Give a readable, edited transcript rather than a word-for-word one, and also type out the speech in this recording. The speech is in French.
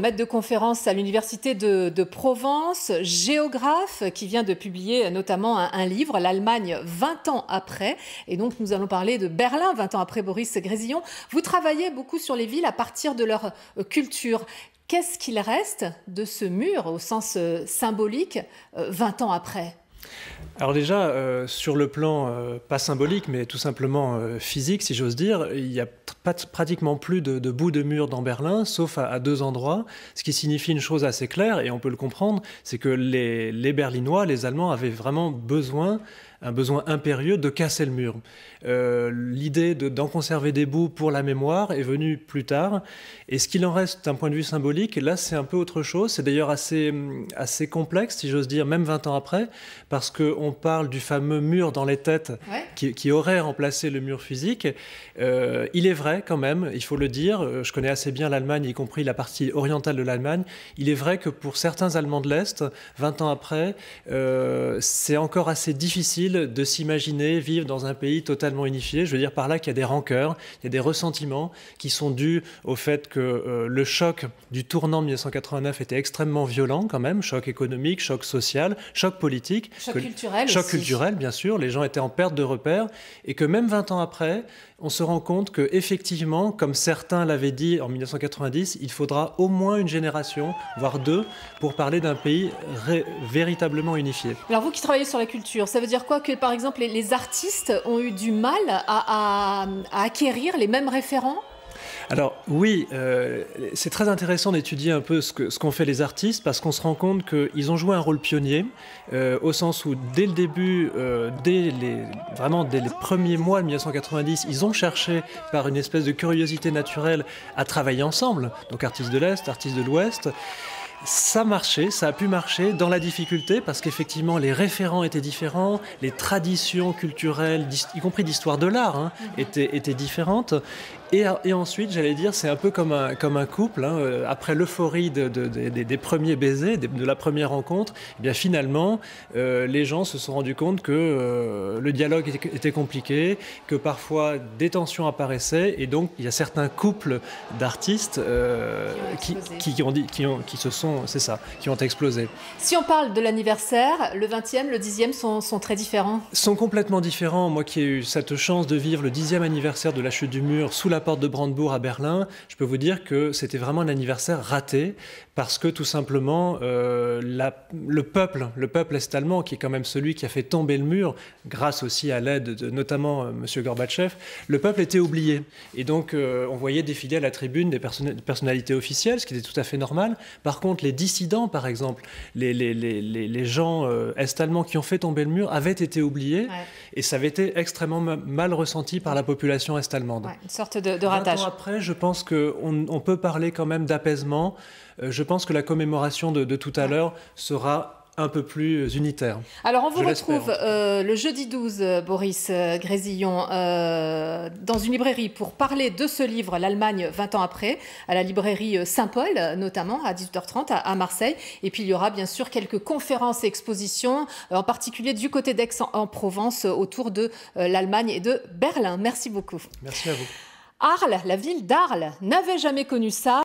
maître de conférence à l'université de Provence, géographe qui vient de publier notamment un livre, l'Allemagne 20 ans après. Et donc nous allons parler de Berlin 20 ans après Boris Grésillon. Vous travaillez beaucoup sur les villes à partir de leur culture. Qu'est-ce qu'il reste de ce mur au sens symbolique 20 ans après ? Alors déjà, sur le plan pas symbolique, mais tout simplement physique, si j'ose dire, il n'y a pratiquement plus de bouts de mur dans Berlin, sauf à deux endroits, ce qui signifie une chose assez claire, et on peut le comprendre, c'est que les Berlinois, les Allemands, avaient vraiment un besoin impérieux de casser le mur. L'idée d'en conserver des bouts pour la mémoire est venue plus tard, et ce qu'il en reste d'un point de vue symbolique, là c'est un peu autre chose, c'est d'ailleurs assez complexe, si j'ose dire, même 20 ans après, parce qu'on parle du fameux mur dans les têtes qui aurait remplacé le mur physique. Il est vrai quand même, il faut le dire, je connais assez bien l'Allemagne, y compris la partie orientale de l'Allemagne, il est vrai que pour certains Allemands de l'Est, 20 ans après, c'est encore assez difficile de s'imaginer vivre dans un pays totalement unifié. Je veux dire par là qu'il y a des rancœurs, il y a des ressentiments qui sont dus au fait que le choc du tournant 1989 était extrêmement violent quand même, choc économique, choc social, choc politique. Choc culturel aussi. Choc culturel, bien sûr, les gens étaient en perte de repères et que même 20 ans après, on se rend compte qu'effectivement, comme certains l'avaient dit en 1990, il faudra au moins une génération, voire deux, pour parler d'un pays véritablement unifié. Alors vous qui travaillez sur la culture, ça veut dire quoi que par exemple les artistes ont eu du mal à acquérir les mêmes référents ? Alors oui, c'est très intéressant d'étudier un peu ce qu'ont fait les artistes parce qu'on se rend compte qu'ils ont joué un rôle pionnier au sens où dès le début, vraiment dès les premiers mois de 1990, ils ont cherché par une espèce de curiosité naturelle à travailler ensemble, donc artistes de l'Est, artistes de l'Ouest. Ça marchait, ça a pu marcher dans la difficulté parce qu'effectivement les référents étaient différents, les traditions culturelles, y compris d'histoire de l'art, étaient différentes. Et ensuite, j'allais dire, c'est un peu comme un couple. Après l'euphorie des premiers baisers, de la première rencontre, eh bien finalement, les gens se sont rendus compte que le dialogue était compliqué, que parfois des tensions apparaissaient, et donc il y a certains couples d'artistes qui ont explosé. Si on parle de l'anniversaire, le 20e, le 10e sont très différents. Sont complètement différents. Moi qui ai eu cette chance de vivre le 10e anniversaire de la chute du mur sous la porte de Brandebourg à Berlin, je peux vous dire que c'était vraiment un anniversaire raté parce que tout simplement le peuple est-allemand, qui est quand même celui qui a fait tomber le mur, grâce aussi à l'aide de notamment M. Gorbatchev, le peuple était oublié. Et donc on voyait défiler à la tribune des personnalités officielles, ce qui était tout à fait normal. Par contre, les dissidents, par exemple, les gens est-allemands qui ont fait tomber le mur avaient été oubliés, et ça avait été extrêmement mal ressenti par la population est-allemande. Une sorte de ratage. 20 ans après, je pense qu'on peut parler quand même d'apaisement. Je pense que la commémoration de tout à l'heure sera un peu plus unitaire. Alors on vous retrouve le jeudi 12, Boris Grésillon, dans une librairie pour parler de ce livre, l'Allemagne 20 ans après, à la librairie Saint-Paul, notamment à 18h30 à Marseille. Et puis il y aura bien sûr quelques conférences et expositions, en particulier du côté d'Aix-en-Provence, autour de l'Allemagne et de Berlin. Merci beaucoup. Merci à vous. Arles, la ville d'Arles, n'avait jamais connu ça.